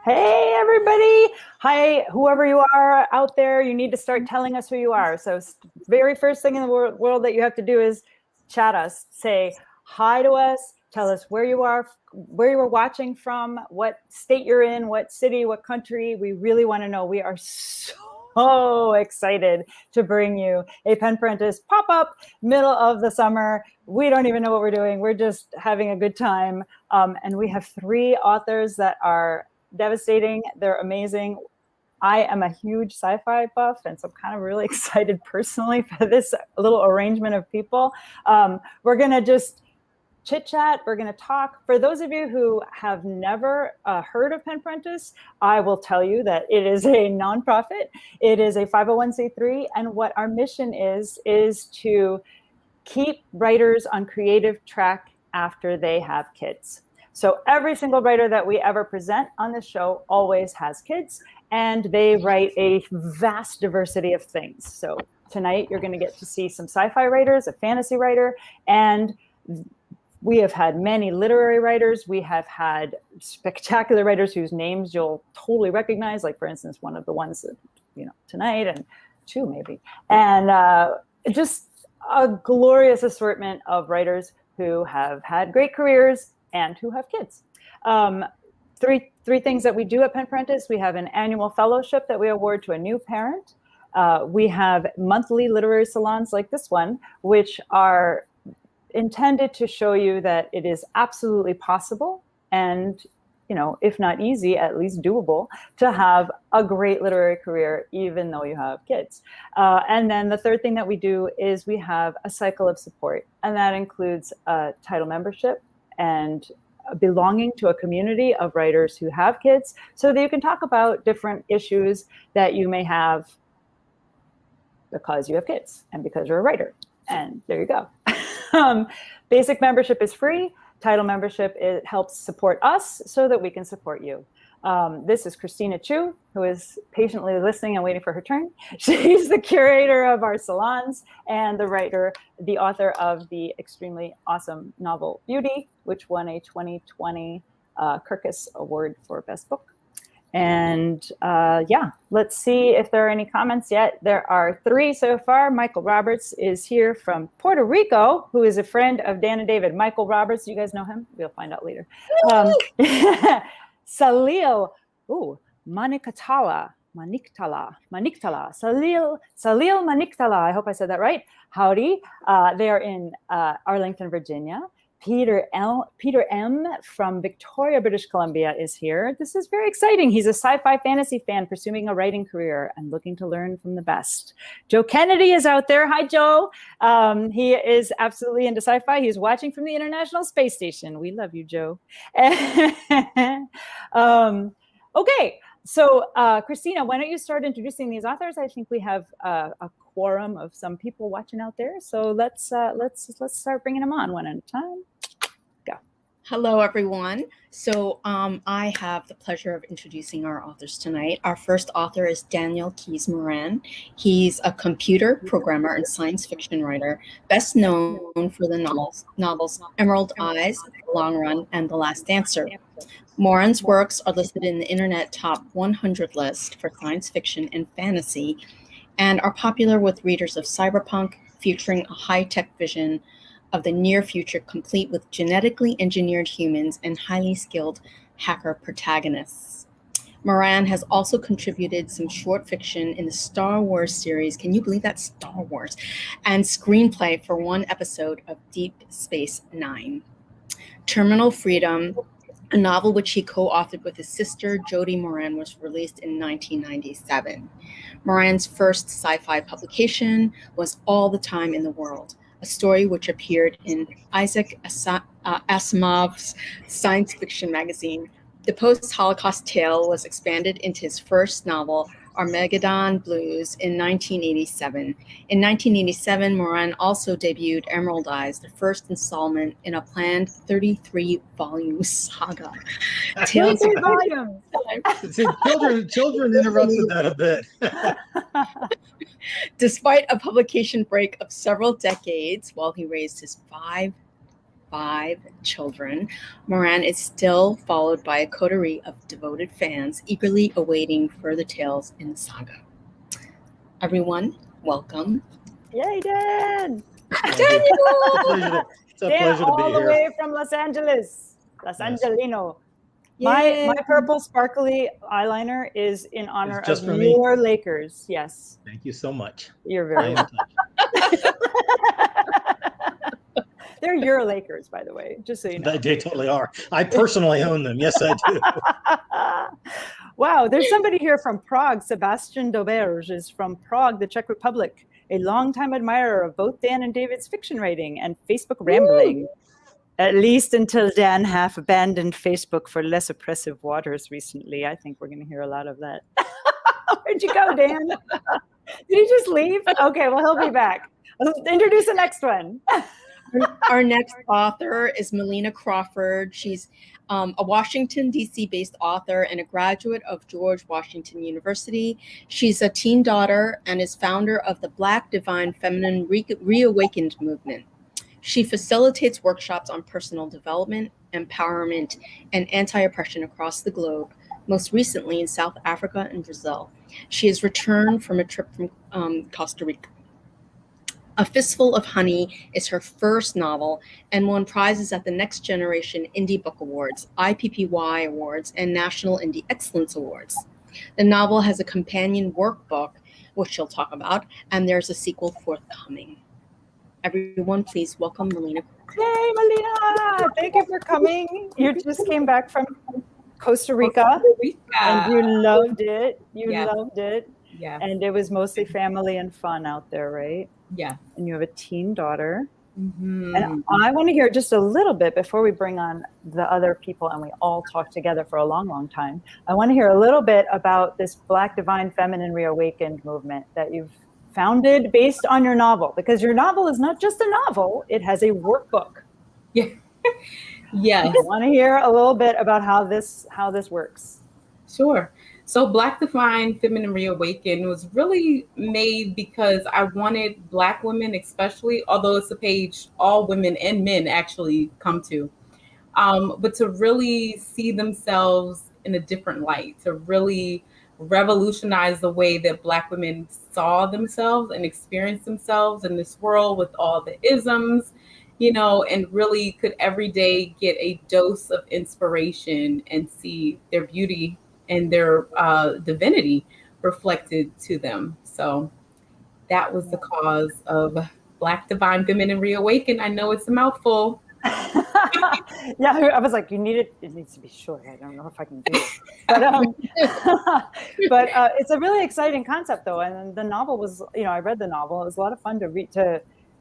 Hey, everybody. Hi, whoever you are out there, you need to start telling us who you are. So very first thing in the world that you have to do is chat us, say hi to us, tell us where you are watching from, what state you're in, what city, what country. We really want to know. We are so excited to bring you a Parentis pop-up middle of the summer. We don't even know what we're doing. We're just having a good time. And we have 3 authors that are devastating. They're amazing. I am a huge sci-fi buff, and so I'm kind of really excited personally for this little arrangement of people. We're going to just chit chat. We're going to talk. For those of you who have never heard of Parentis, I will tell you that it is a nonprofit. It is a 501c3, and what our mission is to keep writers on creative track after they have kids. So every single writer that we ever present on this show always has kids, and they write a vast diversity of things. So tonight you're going to get to see some sci-fi writers, a fantasy writer, and we have had many literary writers. We have had spectacular writers whose names you'll totally recognize, like, for instance, one of the ones that, tonight, and 2 maybe. And just a glorious assortment of writers who have had great careers and who have kids. Three things that we do at Parentis. We have an annual fellowship that we award to a new parent. We have monthly literary salons like this one, which are intended to show you that it is absolutely possible and, if not easy, at least doable to have a great literary career, even though you have kids. And then the third thing that we do is we have a cycle of support, and that includes a title membership and belonging to a community of writers who have kids, so that you can talk about different issues that you may have because you have kids and because you're a writer. And there you go. Basic membership is free. Title membership, it helps support us so that we can support you. This is Christina Chiu, who is patiently listening and waiting for her turn. She's the curator of our salons and the author of the extremely awesome novel Beauty, which won a 2020 Kirkus Award for Best Book. And let's see if there are any comments yet. There are 3 so far. Michael Roberts is here from Puerto Rico, who is a friend of Dan and David. Michael Roberts, you guys know him? We'll find out later. Salil, Maniktala, Salil Maniktala, I hope I said that right. Howdy. They are in Arlington, Virginia. Peter M. from Victoria, British Columbia is here. This is very exciting. He's a sci-fi fantasy fan pursuing a writing career and looking to learn from the best. Joe Kennedy is out there. Hi, Joe. He is absolutely into sci-fi. He's watching from the International Space Station. We love you, Joe. Okay. So, Christina, why don't you start introducing these authors? I think we have a quorum of some people watching out there. So let's start bringing them on one at a time. Go. Hello, everyone. So I have the pleasure of introducing our authors tonight. Our first author is Daniel Keyes Moran. He's a computer programmer and science fiction writer, best known for the novels Emerald Eyes, Long Run, and The Last Dancer. Moran's works are listed in the Internet Top 100 list for science fiction and fantasy, and are popular with readers of cyberpunk, featuring a high-tech vision of the near future, complete with genetically engineered humans and highly skilled hacker protagonists. Moran has also contributed some short fiction in the Star Wars series, can you believe that, Star Wars, and screenplay for 1 episode of Deep Space Nine. Terminal Freedom, a novel which he co-authored with his sister, Jody Moran, was released in 1997. Moran's first sci-fi publication was All the Time in the World, a story which appeared in Isaac Asimov's science fiction magazine. The post-Holocaust tale was expanded into his first novel, Armageddon Blues, in 1987. In 1987, Moran also debuted Emerald Eyes, the first installment in a planned 33-volume saga. Tales of volumes. Children interrupted that a bit. Despite a publication break of several decades while he raised his 5 5 children, Moran is still followed by a coterie of devoted fans eagerly awaiting further tales in the saga. Everyone, welcome. Yay, Dan! It's a Dan, pleasure to be all the here. way from Los Angeles. Los Yes. Angelino. Yay. My purple sparkly eyeliner is in honor It's just of for me? your Lakers. Yes, Thank you so much. you're I very am touched. They're your Lakers, by the way, just so you know. They totally are. I personally own them. Yes, I do. Wow, there's somebody here from Prague. Sebastian Doberge is from Prague, the Czech Republic, a longtime admirer of both Dan and David's fiction writing and Facebook rambling. At least until Dan half abandoned Facebook for less oppressive waters recently. I think we're going to hear a lot of that. Where'd you go, Dan? Did he just leave? Okay, well, he'll be back. Let's introduce the next one. Our next author is Malena Crawford. She's a Washington, D.C. based author and a graduate of George Washington University. She's a teen daughter and is founder of the Black Divine Feminine Reawakened movement. She facilitates workshops on personal development, empowerment, and anti-oppression across the globe, most recently in South Africa and Brazil. She has returned from a trip from Costa Rica. A Fistful of Honey is her first novel and won prizes at the Next Generation Indie Book Awards, IPPY Awards, and National Indie Excellence Awards. The novel has a companion workbook, which she'll talk about, and there's a sequel forthcoming. Everyone, please welcome Malena. Yay, Malena! Thank you for coming. You just came back from Costa Rica, and you loved it. You loved it. Yeah. And it was mostly family and fun out there, right? Yeah. And you have a teen daughter. Mm-hmm. And I want to hear just a little bit before we bring on the other people and we all talk together for a long, long time. I want to hear a little bit about this Black Divine Feminine Reawakened movement that you've founded based on your novel, because your novel is not just a novel, it has a workbook. Yeah. Yes. I want to hear a little bit about how this works. Sure. So Black Divine Feminine Reawakened was really made because I wanted Black women, especially, although it's a page all women and men actually come to, but to really see themselves in a different light, to really revolutionize the way that Black women saw themselves and experienced themselves in this world with all the isms, and really could every day get a dose of inspiration and see their beauty and their divinity reflected to them. So that was the cause of Black Divine Feminine Reawakened. I know it's a mouthful. Yeah, I was like, it needs to be short. I don't know if I can do it. But it's a really exciting concept, though. And the novel was, I read the novel. It was a lot of fun to read.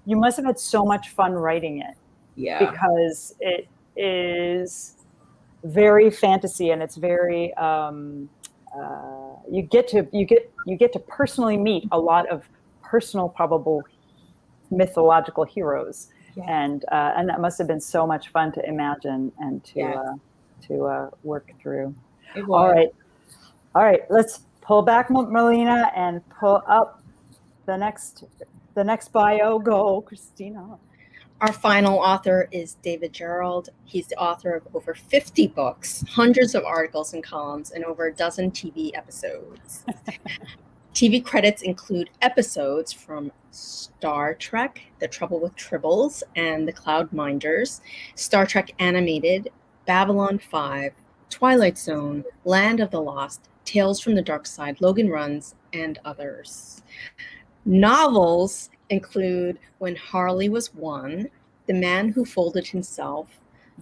You must have had so much fun writing it. Yeah. Because it is very fantasy, and it's very you get to personally meet a lot of personal, probable mythological heroes. Yeah. And that must have been so much fun to imagine and to work through. All right. Let's pull back, Malena, and pull up the next bio. Go, Christina. Our final author is David Gerrold. He's the author of over 50 books, hundreds of articles and columns, and over a dozen TV episodes. TV credits include episodes from Star Trek, The Trouble with Tribbles, and The Cloudminders, Star Trek Animated, Babylon 5, Twilight Zone, Land of the Lost, Tales from the Dark Side, Logan Runs, and others. Novels include When Harley Was Won, The Man Who Folded Himself,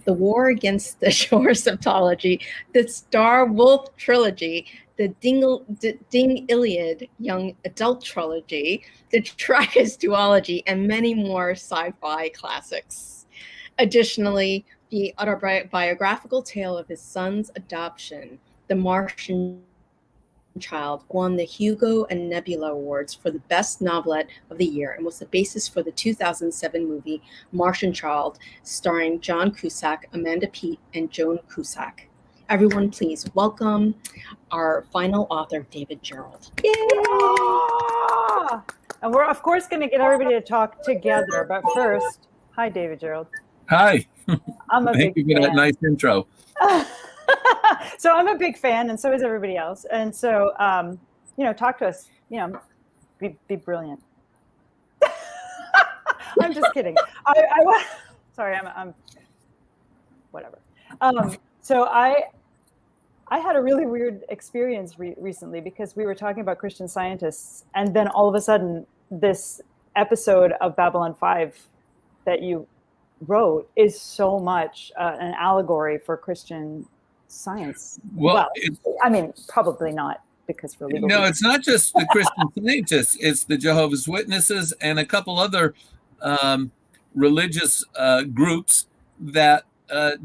The War Against the Shores of Tology, the Star Wolf Trilogy, the Ding Iliad Young Adult Trilogy, the Trackus Duology, and many more sci-fi classics. Additionally, the autobiographical tale of his son's adoption, The Martian Child, won the Hugo and Nebula Awards for the Best Novelette of the Year and was the basis for the 2007 movie Martian Child, starring John Cusack, Amanda Peet, and Joan Cusack. Everyone, please welcome our final author, David Gerrold. Yay! And we're, of course, going to get everybody to talk together. But first, hi, David Gerrold. Hi. I'm a Thank big you for that fan. nice intro. So I'm a big fan, and so is everybody else. And so, talk to us. Be brilliant. I'm just kidding. Sorry, I'm whatever. So I had a really weird experience recently because we were talking about Christian Scientists, and then all of a sudden, this episode of Babylon 5 that you wrote is so much an allegory for Christian Science. Well, I mean, probably not, because for legal reasons. It's not just the Christian Scientists. It's the Jehovah's Witnesses and a couple other religious groups that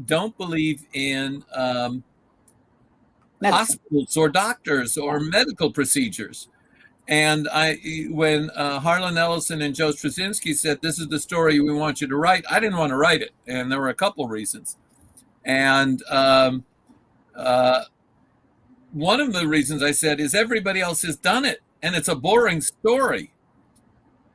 don't believe in hospitals or doctors or medical procedures. And when Harlan Ellison and Joe Straczynski said, "This is the story we want you to write," I didn't want to write it. And there were a couple of reasons. And one of the reasons I said is everybody else has done it, and it's a boring story.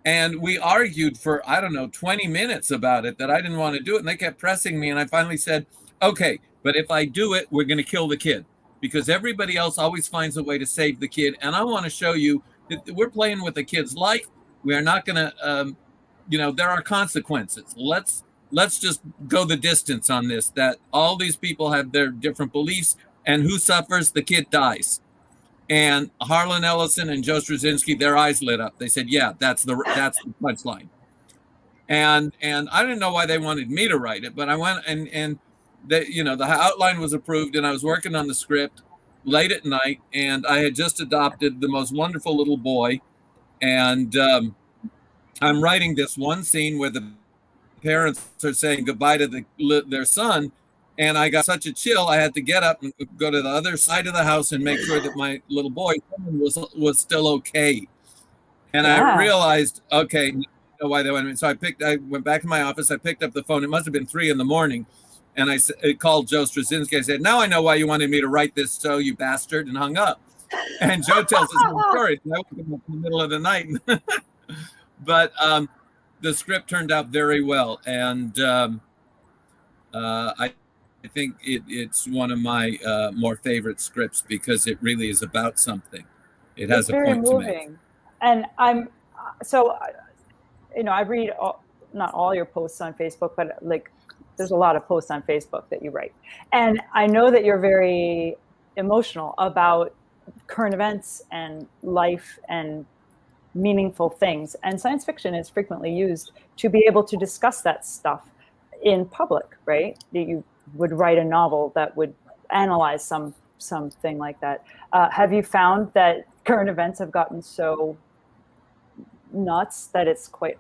And we argued for, 20 minutes about it, that I didn't want to do it. And they kept pressing me. And I finally said, okay, but if I do it, we're going to kill the kid, because everybody else always finds a way to save the kid. And I want to show you that we're playing with a kid's life. We are not going to, there are consequences. Let's just go the distance on this, that all these people have their different beliefs, and who suffers? The kid dies. And Harlan Ellison and Joe Straczynski, their eyes lit up. They said, yeah, that's the punchline. And I didn't know why they wanted me to write it, but I went and the outline was approved, and I was working on the script late at night, and I had just adopted the most wonderful little boy. And I'm writing this one scene where the parents are saying goodbye to their son. And I got such a chill, I had to get up and go to the other side of the house and make sure that my little boy was still okay. And I realized, okay, I know why they wanted me. So I went back to my office. I picked up the phone. It must have been 3 a.m. And I called Joe Straczynski. I said, now I know why you wanted me to write this, so you bastard, and hung up. And Joe tells us one story. I woke up in the middle of the night. But the script turned out very well. And I think it's one of my more favorite scripts, because it really is about something. It has a point to make. And I read not all your posts on Facebook, but there's a lot of posts on Facebook that you write. And I know that you're very emotional about current events and life and meaningful things. And science fiction is frequently used to be able to discuss that stuff in public, right? You would write a novel that would analyze something like that. Have you found that current events have gotten so nuts that it's quite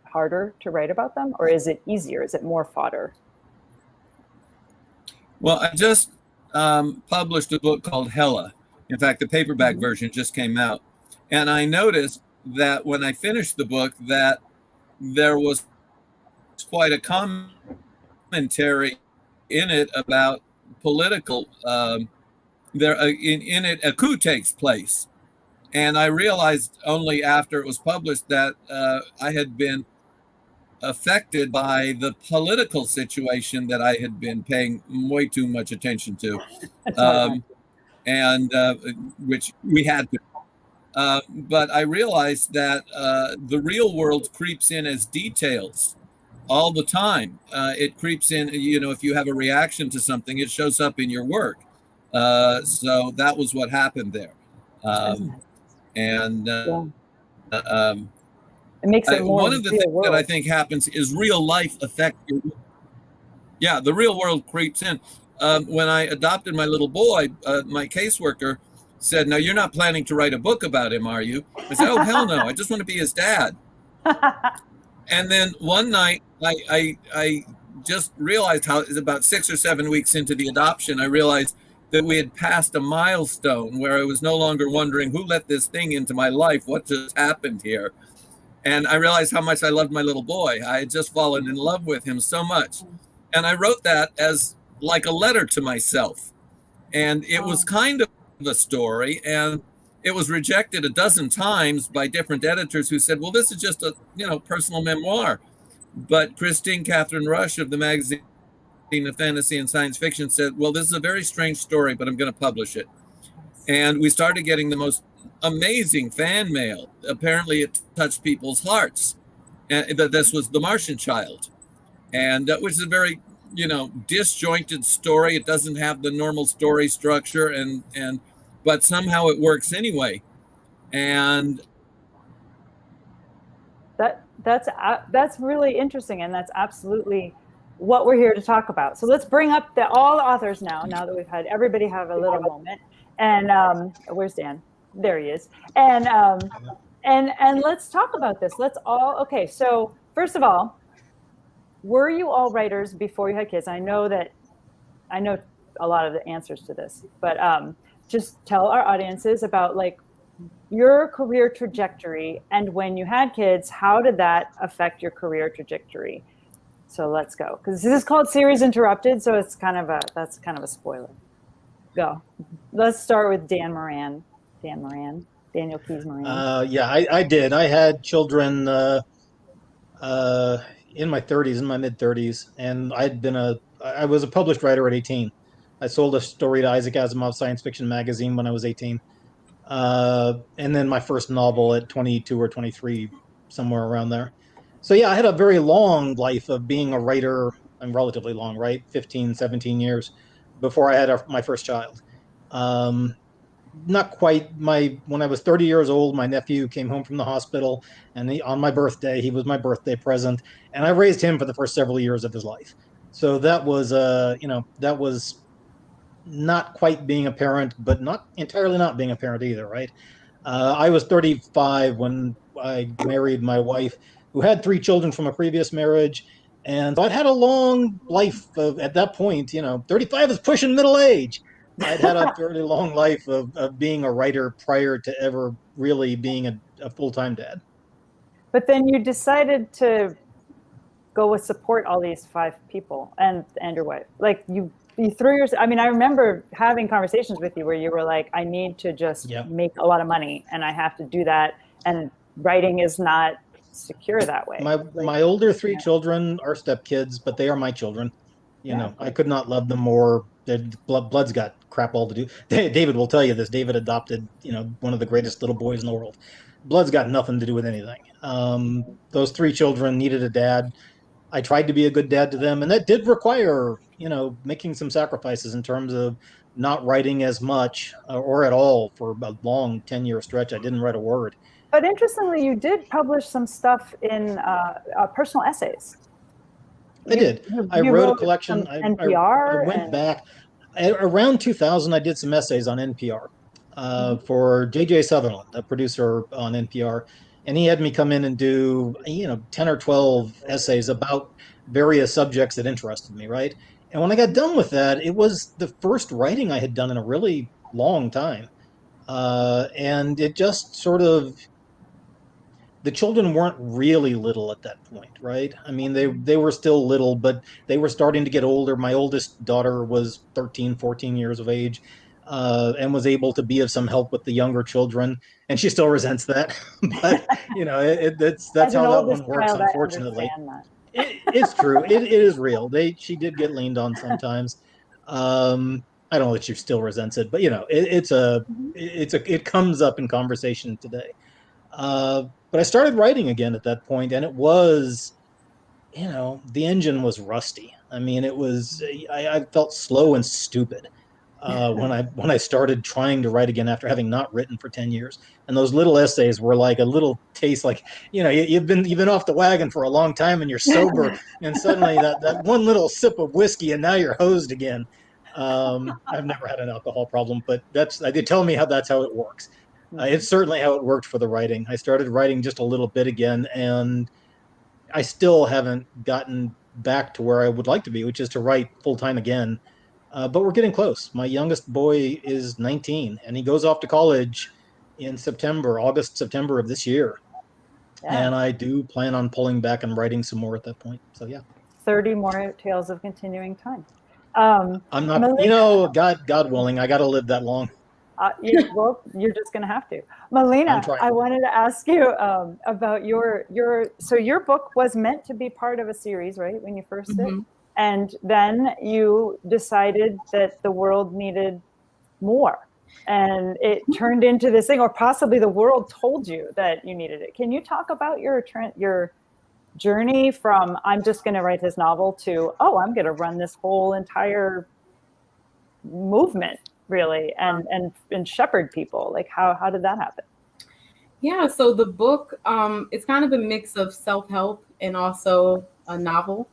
harder to write about them, or is it easier? Is it more fodder? Well, I just published a book called Hella. In fact, the paperback version just came out. And I noticed that when I finished the book, that there was quite a commentary in it about political, in it a coup takes place. And I realized only after it was published that I had been affected by the political situation that I had been paying way too much attention to, and which we had to. But I realized that the real world creeps in as details all the time. It creeps in, if you have a reaction to something, it shows up in your work. So that was what happened there. It makes it more one of the things that I think happens is real life affect your. Yeah, the real world creeps in. When I adopted my little boy, my caseworker said, "No, you're not planning to write a book about him, are you?" I said, "Oh, hell no! I just want to be his dad." And then one night, I just realized how about 6 or 7 weeks into the adoption, I realized that we had passed a milestone where I was no longer wondering who let this thing into my life, what just happened here. And I realized how much I loved my little boy. I had just fallen in love with him so much. And I wrote that as like a letter to myself. And it was kind of a story, and it was rejected a dozen times by different editors who said, well, this is just a personal memoir. But Christine Catherine Rush of the magazine writing fantasy and science fiction said, well, this is a very strange story, but I'm going to publish it. And we started getting the most amazing fan mail. Apparently it touched people's hearts. And that this was The Martian Child. And which is a very, disjointed story. It doesn't have the normal story structure, but somehow it works anyway. And that's really interesting, and that's absolutely what we're here to talk about. So let's bring up all the authors now that we've had everybody have a little moment. And where's Dan? There he is. And let's talk about this. Okay. So first of all, were you all writers before you had kids? I know a lot of the answers to this, but just tell our audiences about like your career trajectory, and when you had kids, how did that affect your career trajectory? So let's go, because this is called Series Interrupted, so that's kind of a spoiler. Go. Let's start with Dan Moran. Daniel Keys Moran. Yeah, I did. I had children in my 30s, in my mid 30s, and I was a published writer at 18. I sold a story to Isaac Asimov's science fiction magazine when I was 18. And then my first novel at 22 or 23, somewhere around there. So yeah, I had a very long life of being a writer, and relatively long, right? 15, 17 years before I had my first child. Not quite when I was 30 years old, my nephew came home from the hospital, and on my birthday, he was my birthday present, and I raised him for the first several years of his life. So that was, that was not quite being a parent, but not entirely not being a parent either, right? I was 35 when I married my wife, who had 3 children from a previous marriage, and I'd had a long life at that point, 35 is pushing middle age. I'd had a fairly long life of being a writer prior to ever really being a full-time dad. But then you decided to go with support all these 5 people and your wife. Like you threw yourself. I mean, I remember having conversations with you where you were like, I need to just make a lot of money, and I have to do that. And writing is not secure that way. My older 3 children are stepkids, but they are my children. I could not love them more. Blood's got crap all to do. David will tell you this. David adopted, one of the greatest little boys in the world. Blood's got nothing to do with anything. Those 3 children needed a dad. I tried to be a good dad to them, and that did require, making some sacrifices in terms of not writing as much or at all for a long 10-year stretch. I didn't write a word. But interestingly, you did publish some stuff in personal essays. I did. I wrote a collection. NPR. I went back. Around 2000, I did some essays on NPR for J.J. Sutherland, a producer on NPR. And he had me come in and do, 10 or 12 essays about various subjects that interested me, right? And when I got done with that, it was the first writing I had done in a really long time. And it just sort of, the children weren't really little at that point, right? I mean, they were still little, but they were starting to get older. My oldest daughter was 13, 14 years of age, and was able to be of some help with the younger children. And she still resents that. But, that's how that one works, unfortunately. It's true. It is real. She did get leaned on sometimes. I don't know that she still resents it, but, it comes up in conversation today. But I started writing again at that point, and it was, the engine was rusty. I mean, I felt slow and stupid when I started trying to write again after having not written for 10 years. And those little essays were like a little taste, like, you've been off the wagon for a long time and you're sober, and suddenly that one little sip of whiskey and now you're hosed again. I've never had an alcohol problem, but they tell me that's how it works. It's certainly how it worked for the writing. I started writing just a little bit again, and I still haven't gotten back to where I would like to be, which is to write full-time again. But we're getting close. My youngest boy is 19, and he goes off to college in August, September of this year. Yeah. And I do plan on pulling back and writing some more at that point. So, yeah. 30 more tales of continuing time. I'm not, Malena, God willing, I got to live that long. Well, you're just going to have to. Malena, I wanted to ask you about your book was meant to be part of a series, right? When you first did? And then you decided that the world needed more. And it turned into this thing, or possibly the world told you that you needed it. Can you talk about your journey from I'm just going to write this novel to, oh, I'm going to run this whole entire movement, really, and shepherd people? Like, how did that happen? Yeah, so the book, it's kind of a mix of self-help and also a novel.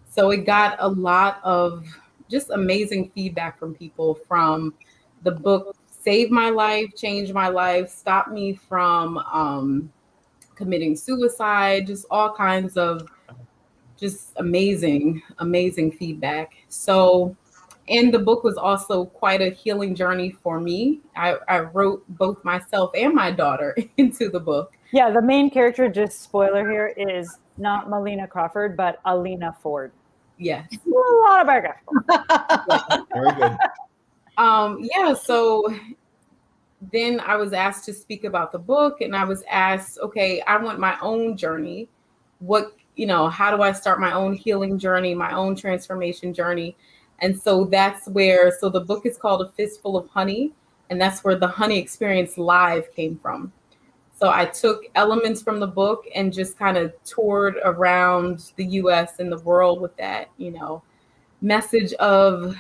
So it got a lot of just amazing feedback from people. From the book saved my life, changed my life, stopped me from committing suicide, just all kinds of just amazing feedback. So, and the book was also quite a healing journey for me. I wrote both myself and my daughter into the book. Yeah, the main character, just spoiler here, is not Malena Crawford, but Alina Ford. Yes. A lot of biographical. Very good. Yeah, so then I was asked to speak about the book, and I was asked, okay, I want my own journey. How do I start my own healing journey, my own transformation journey? And so that's where, so the book is called A Fistful of Honey, and that's where the Honey Experience Live came from. So I took elements from the book and just kind of toured around the US and the world with that, message of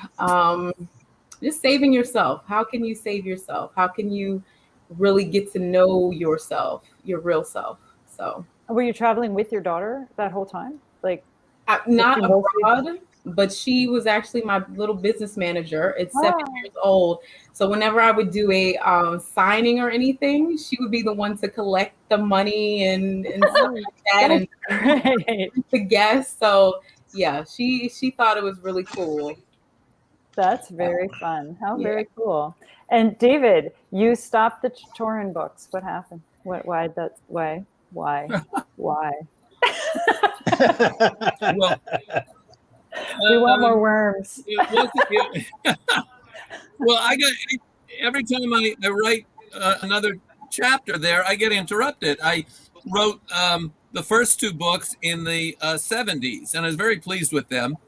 just saving yourself. How can you save yourself? How can you really get to know yourself, your real self? So, were you traveling with your daughter that whole time? Like, not abroad, but she was actually my little business manager at 7 years old. So whenever I would do a signing or anything, she would be the one to collect the money and stuff like that, and the guests. So yeah, she thought it was really cool. That's very fun. How very cool. And David, you stopped the Torin books. What happened? Why? Well, we want more worms. Well, every time I write another chapter there, I get interrupted. I wrote the first two books in the 70s, and I was very pleased with them.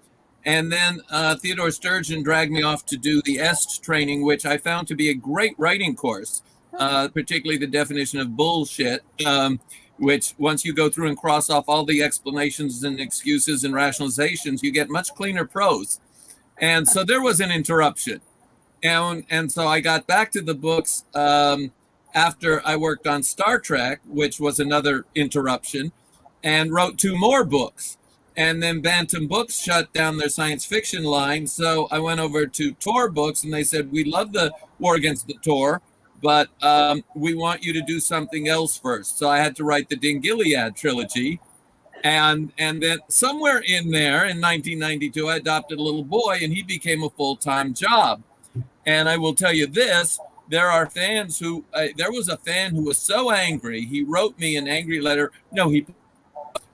And then Theodore Sturgeon dragged me off to do the EST training, which I found to be a great writing course, particularly the definition of bullshit, which once you go through and cross off all the explanations and excuses and rationalizations, you get much cleaner prose. And so there was an interruption. And so I got back to the books after I worked on Star Trek, which was another interruption, and wrote two more books. And then Bantam Books shut down their science fiction line. So I went over to Tor Books, and they said, we love the War Against the Tor, but we want you to do something else first. So I had to write the Dingilead trilogy. And then somewhere in there in 1992, I adopted a little boy, and he became a full-time job. And I will tell you this, there are fans who, there was a fan who was so angry, he wrote me an angry letter. No,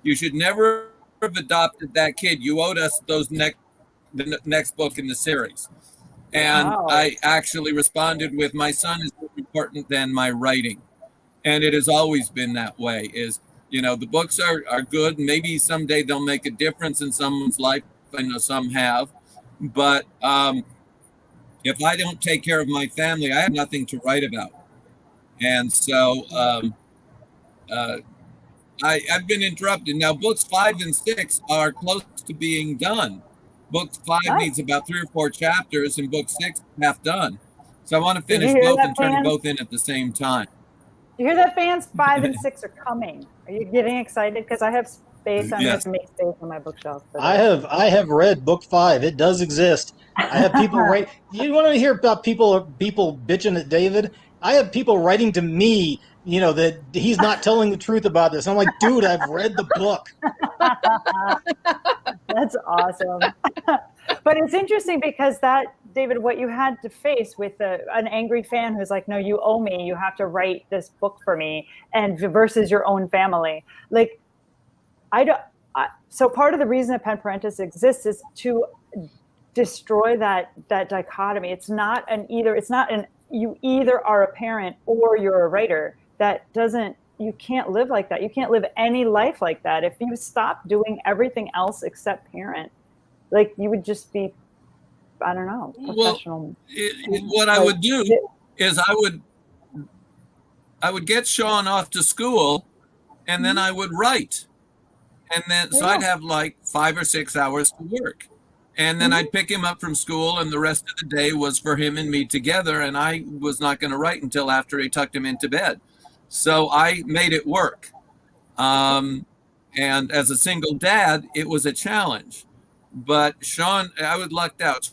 you should never have adopted that kid. You owed us the next book in the series. And I actually responded with, my son is more important than my writing. And it has always been that way, is, the books are good. Maybe someday they'll make a difference in someone's life. I know some have. But if I don't take care of my family, I have nothing to write about. And so I've been interrupted. Now, books 5 and 6 are close to being done. Book 5 needs about 3 or 4 chapters, and book 6 half done. So I want to finish both and turn both in at the same time. You hear that, fans? 5 and 6 are coming. Are you getting excited? Because I have space. I'm going to make space on my bookshelf. I have read book 5. It does exist. I have people write. You want to hear about people bitching at David? I have people writing to me, that he's not telling the truth about this. I'm like, dude, I've read the book. That's awesome. But it's interesting because David, what you had to face with an angry fan who's like, no, you owe me. You have to write this book for me, and versus your own family. Like, so part of the reason that Parentis exists is to destroy that dichotomy. It's not you either are a parent or you're a writer. You can't live like that. You can't live any life like that. If you stop doing everything else except parent, like you would just be, I don't know, professional. Well, what I would do is I would get Sean off to school, and then I would write. And then, so I'd have like 5 or 6 hours to work. And then I'd pick him up from school, and the rest of the day was for him and me together. And I was not going to write until after he tucked him into bed. So I made it work. And as a single dad, it was a challenge. But Sean, I was lucked out.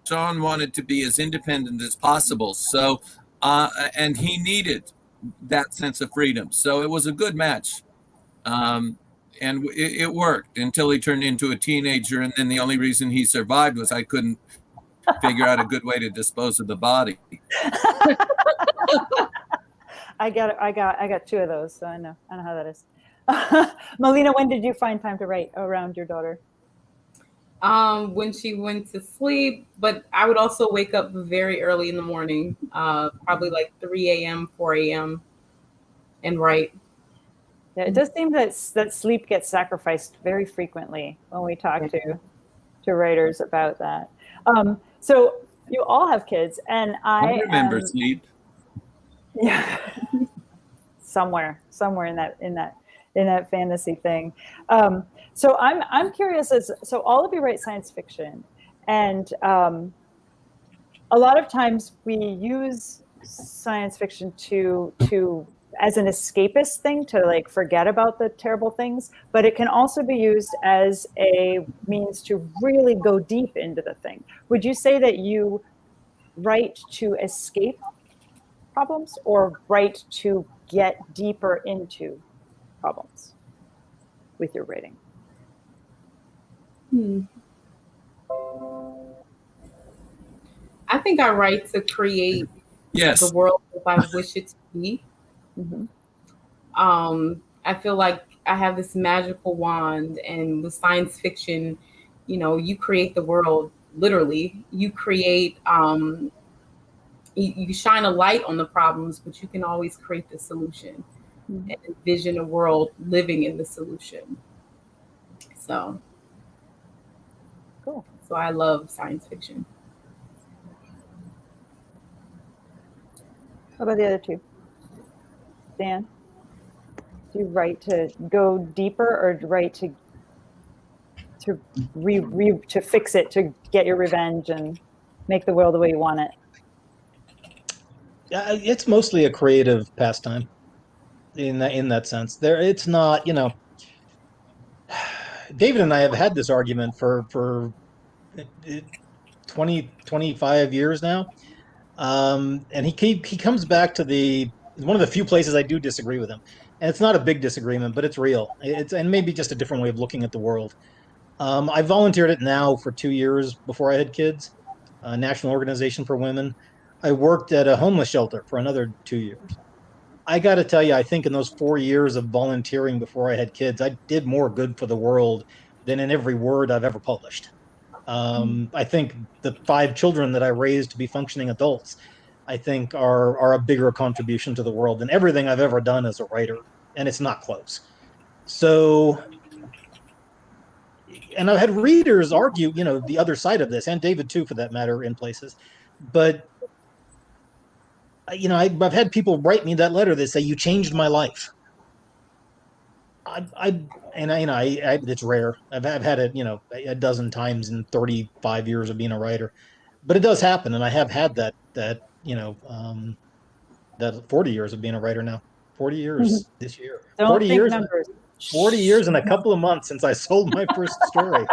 Sean wanted to be as independent as possible. So, and he needed that sense of freedom. So it was a good match. And it worked until he turned into a teenager. And then the only reason he survived was I couldn't figure out a good way to dispose of the body. I got 2 of those, so I know how that is. Malena, when did you find time to write around your daughter? When she went to sleep, but I would also wake up very early in the morning, probably like 3 a.m., 4 a.m. and write. Yeah, it does seem that sleep gets sacrificed very frequently when we talk to writers about that. So you all have kids, and I remember sleep. Yeah, somewhere in that fantasy thing. So I'm curious. So all of you write science fiction, and a lot of times we use science fiction to as an escapist thing to like forget about the terrible things, but it can also be used as a means to really go deep into the thing. Would you say that you write to escape problems or write to get deeper into problems with your writing? I think I write to create the world as I wish it to be. I feel like I have this magical wand, and with science fiction, you create the world literally. You create, you shine a light on the problems, but you can always create the solution and envision a world living in the solution. So, cool. So I love science fiction. How about the other 2? Dan, do you write to go deeper, or write to fix it, to get your revenge and make the world the way you want it? Yeah, it's mostly a creative pastime in that sense. It's not, David and I have had this argument for 25 years now. And he comes back to one of the few places I do disagree with him. And it's not a big disagreement, but it's real. And maybe just a different way of looking at the world. I volunteered at NOW for 2 years before I had kids, National Organization for Women. I worked at a homeless shelter for another 2 years. I got to tell you, I think in those 4 years of volunteering before I had kids, I did more good for the world than in every word I've ever published. I think the 5 children that I raised to be functioning adults, I think are a bigger contribution to the world than everything I've ever done as a writer, and it's not close. So, and I've had readers argue, the other side of this, and David too, for that matter, in places. But, I've had people write me that letter that say, "You changed my life." It's rare. I've had it, a dozen times in 35 years of being a writer, but it does happen, and I have had that 40 years of being a writer now. 40 years this year. Don't 40 think years. numbers. 40 years and a couple of months since I sold my first story.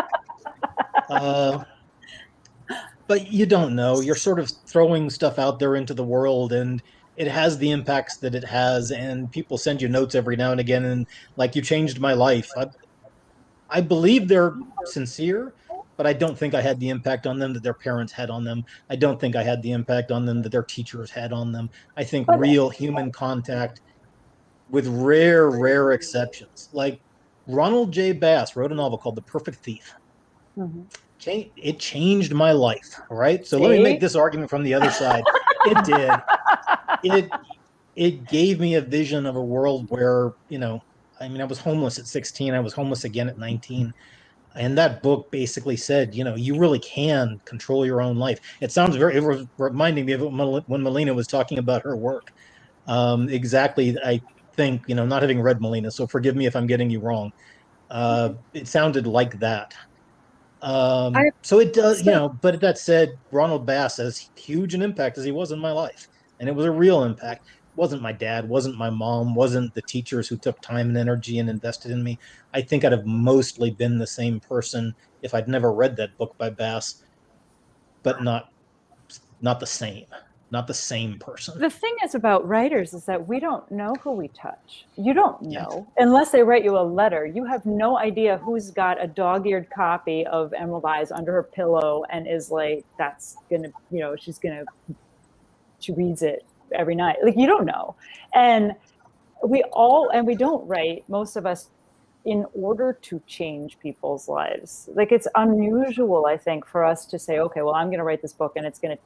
But you don't know. You're sort of throwing stuff out there into the world, and it has the impacts that it has, and people send you notes every now and again, and like, "You changed my life." I believe they're sincere, but I don't think I had the impact on them that their parents had on them. I don't think I had the impact on them that their teachers had on them. I think real human contact, with rare exceptions. Like Ronald J. Bass wrote a novel called The Perfect Thief. It changed my life, right? So let me make this argument from the other side. It did. It gave me a vision of a world where, I was homeless at 16. I was homeless again at 19. And that book basically said, you really can control your own life. It was reminding me of when Malena was talking about her work. Exactly, I think, not having read Malena, so forgive me if I'm getting you wrong. It sounded like that. I So it does, so but that said, Ronald Bass, as huge an impact as he was in my life, and it was a real impact. Wasn't my dad, wasn't my mom, wasn't the teachers who took time and energy and invested in me. I think I'd have mostly been the same person if I'd never read that book by Bass, but not the same person. The thing is about writers is that we don't know who we touch. You don't Yeah. know unless they write you a letter. You have no idea who's got a dog-eared copy of Emerald Eyes under her pillow and is like, that's gonna, she reads it every night. Like, you don't know. And we don't write, most of us, in order to change people's lives. Like, it's unusual, I think, for us to say, okay, well, I'm going to write this book and it's going to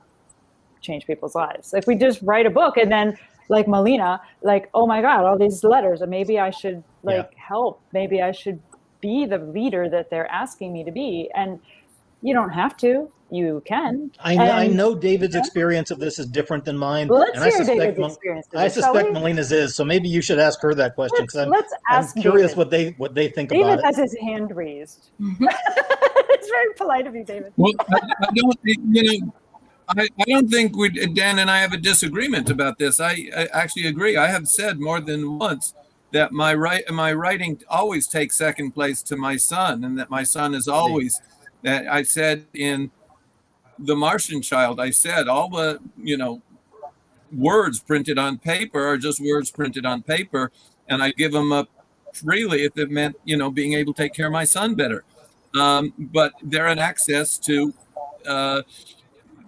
change people's lives. Like, we just write a book and then, like Malena, like, oh my God, all these letters, and maybe I should help. Maybe I should be the leader that they're asking me to be. And you don't have to. You can. I know David's experience of this is different than mine. Well, let's and hear David's experience. I suspect Malena's is, so maybe you should ask her that question, because I'm curious David. what they think David about it. has his hand raised. It's very polite of you, David. Well, I don't think Dan and I have a disagreement about this. I actually agree. I have said more than once that my writing always takes second place to my son, and that my son is always, that I said in The Martian Child, I said all the, words printed on paper are just words printed on paper, and I give them up freely if it meant, being able to take care of my son better. But they're an access to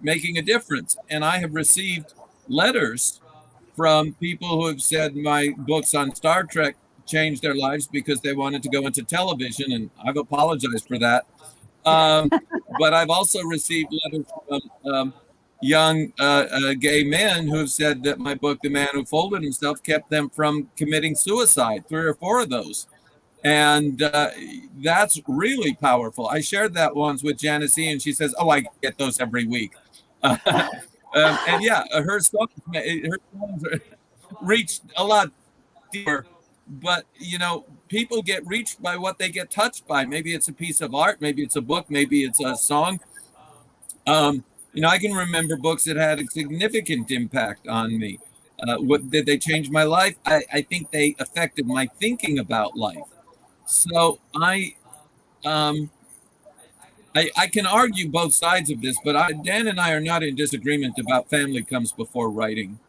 making a difference. And I have received letters from people who have said my books on Star Trek changed their lives because they wanted to go into television, and I've apologized for that. But I've also received letters from young gay men who have said that my book, The Man Who Folded Himself, kept them from committing suicide, 3 or 4 of those. And that's really powerful. I shared that once with Janice E., and she says, oh, I get those every week. And yeah, her songs reached a lot deeper. But, people get reached by what they get touched by. Maybe it's a piece of art, maybe it's a book, maybe it's a song. I can remember books that had a significant impact on me. Did they change my life? I think they affected my thinking about life. So I can argue both sides of this, but Dan and I are not in disagreement about family comes before writing.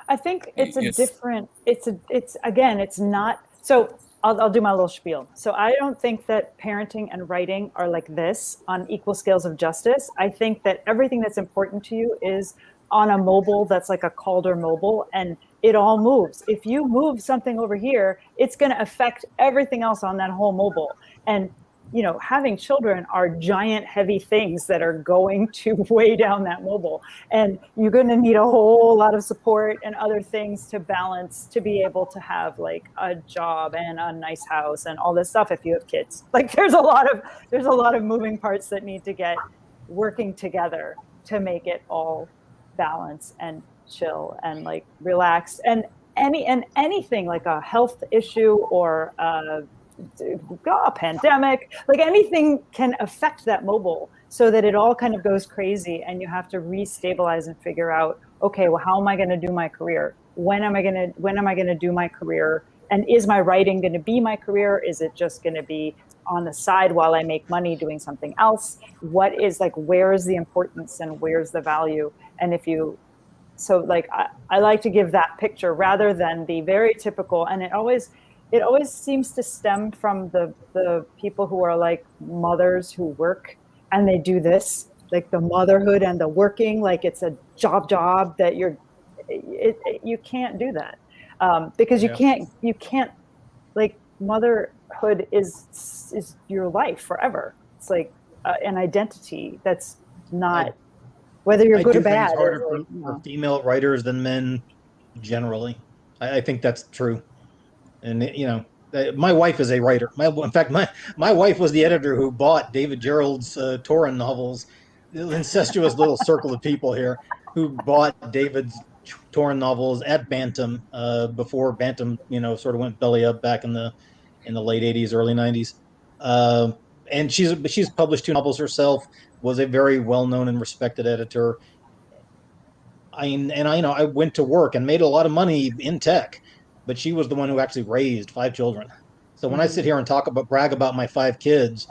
I think it's it's not, so I'll do my little spiel. So I don't think that parenting and writing are like this on equal scales of justice. I think that everything that's important to you is on a mobile that's like a Calder mobile, and it all moves. If you move something over here, it's going to affect everything else on that whole mobile. And having children are giant, heavy things that are going to weigh down that mobile. And you're going to need a whole lot of support and other things to balance, to be able to have like a job and a nice house and all this stuff if you have kids. Like, there's a lot of moving parts that need to get working together to make it all balance and chill and like relaxed. And anything like a health issue or a pandemic, like anything can affect that mobile so that it all kind of goes crazy, and you have to restabilize and figure out, okay, well, how am I going to do my career? When am I going to do my career? And is my writing going to be my career? Is it just going to be on the side while I make money doing something else? What is like, where is the importance and where's the value? And I like to give that picture rather than the very typical, and it always seems to stem from the people who are like mothers who work and they do this, like the motherhood and the working, like it's a job that you can't do that because you can't like, motherhood is your life forever. It's like an identity that's not, whether you're good or bad. It's harder for female writers than men generally. I think that's true. And, My wife is a writer. In fact, my wife was the editor who bought David Gerrold's Torin novels. The incestuous little circle of people here who bought David's Torin novels at Bantam before Bantam, sort of went belly up back in the late '80s, early '90s. And she's published 2 novels herself. Was a very well known and respected editor. I went to work and made a lot of money in tech, but she was the one who actually raised 5 children. So when I sit here and brag about my 5 kids,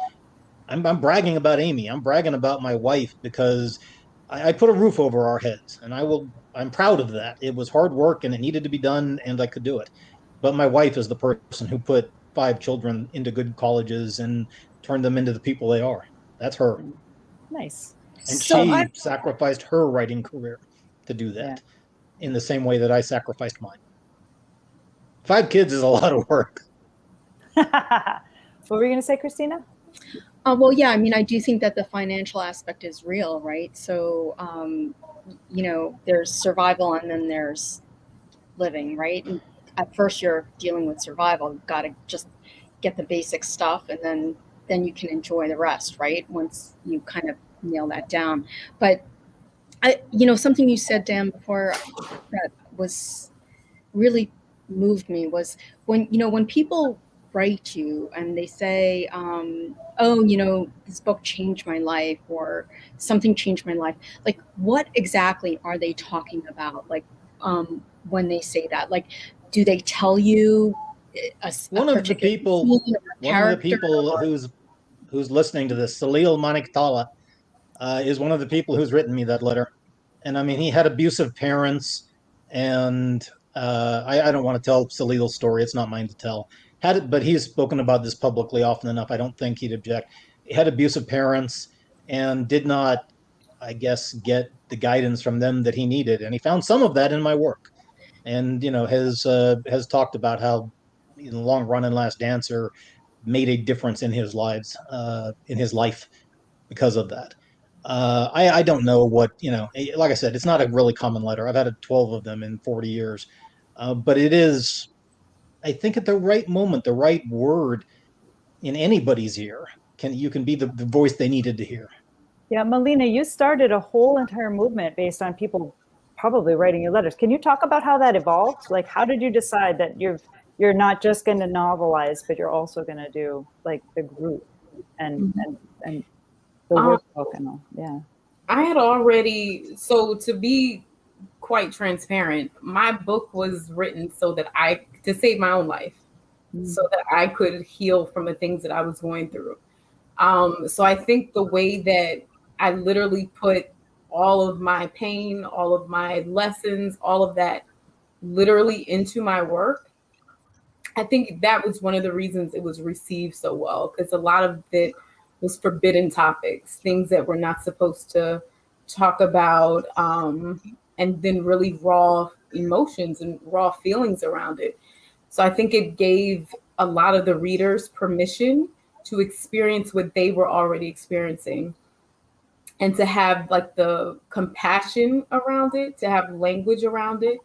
I'm bragging about Amy. I'm bragging about my wife because I put a roof over our heads, and I'm proud of that. It was hard work and it needed to be done, and I could do it. But my wife is the person who put 5 children into good colleges and turned them into the people they are. That's her. Nice. And she sacrificed her writing career to do that in the same way that I sacrificed mine. 5 kids is a lot of work. What were you going to say, Christina? Well, yeah, I mean, I do think that the financial aspect is real, right? So, there's survival and then there's living, right? And at first you're dealing with survival. You've got to just get the basic stuff, and then you can enjoy the rest, right? Once you kind of nail that down. But something you said, Dan, before that was really moved me was when people write you and they say, this book changed my life or something changed my life. Like, what exactly are they talking about? Like, when they say that, like, do they tell you one of the people who's listening to this, Salil Maniktala, is one of the people who's written me that letter. And I mean, he had abusive parents, and I don't want to tell Salil's story. It's not mine to tell. But he's spoken about this publicly often enough. I don't think he'd object. He had abusive parents and did not, I guess, get the guidance from them that he needed. And he found some of that in my work, and has talked about how, in the long run, and Last Dancer made a difference in his life because of that. I don't know what, like I said, it's not a really common letter. I've had 12 of them in 40 years. But it is, I think, at the right moment, the right word in anybody's ear, you can be the voice they needed to hear. Yeah, Malena, you started a whole entire movement based on people probably writing you letters. Can you talk about how that evolved? Like, how did you decide that you're not just going to novelize, but you're also going to do like the group and the workbook and all? Yeah. I had already, so to be quite transparent, my book was written to save my own life, so that I could heal from the things that I was going through. So I think the way that I literally put all of my pain, all of my lessons, all of that literally into my work, I think that was one of the reasons it was received so well, because a lot of it was forbidden topics, things that we're not supposed to talk about, and then really raw emotions and raw feelings around it. So I think it gave a lot of the readers permission to experience what they were already experiencing, and to have like the compassion around it, to have language around it,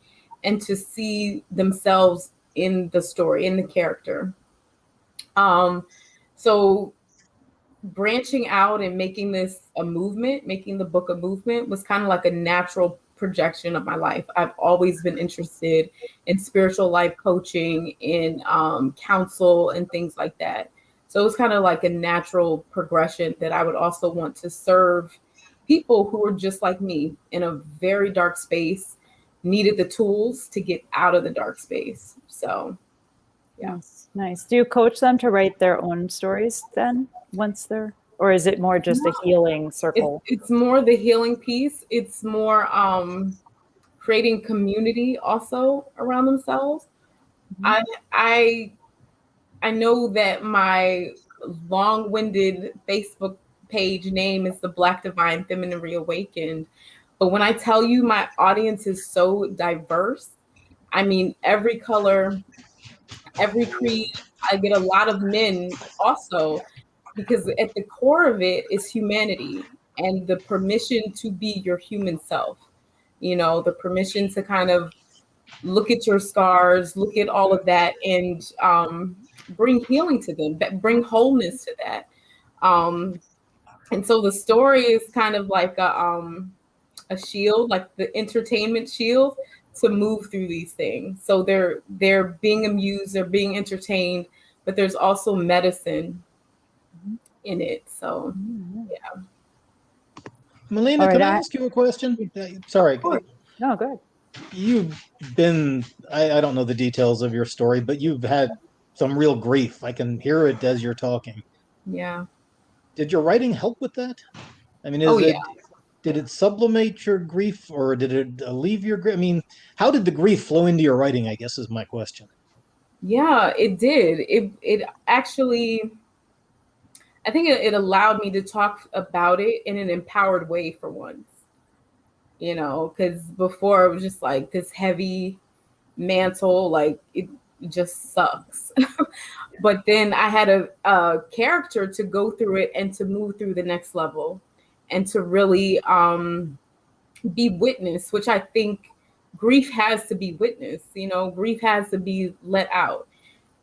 and to see themselves in the story, in the character. So branching out and making this a movement, making the book a movement, was kind of like a natural projection of my life. I've always been interested in spiritual life coaching, in counsel and things like that. So it was kind of like a natural progression that I would also want to serve people who were just like me, in a very dark space, needed the tools to get out of the dark space. So, yeah. Nice. Do you coach them to write their own stories then, or is it more just a healing circle? It's more the healing piece. It's more creating community also around themselves. I know that my long-winded Facebook page name is the Black Divine Feminine Reawakened, but when I tell you my audience is so diverse, I mean, every color, every creed. I get a lot of men also, because at the core of it is humanity and the permission to be your human self. The permission to kind of look at your scars, look at all of that, and bring healing to them, bring wholeness to that. And so the story is kind of like a shield, like the entertainment shield, to move through these things. So they're being amused, they're being entertained, but there's also medicine in it. So yeah. Malena, All can right, I ask you a question? Sorry. No, good. You've been, I don't know the details of your story, but you've had some real grief. I can hear it as you're talking. Yeah. Did your writing help with that? I mean, did it sublimate your grief, or did it alleviate your grief? I mean, how did the grief flow into your writing, I guess, is my question. Yeah, it did. It actually, I think it allowed me to talk about it in an empowered way for once. You know, because before it was just like this heavy mantle, like it just sucks. But then I had a character to go through it and to move through the next level and to really be witnessed, which I think grief has to be witnessed. You know, grief has to be let out.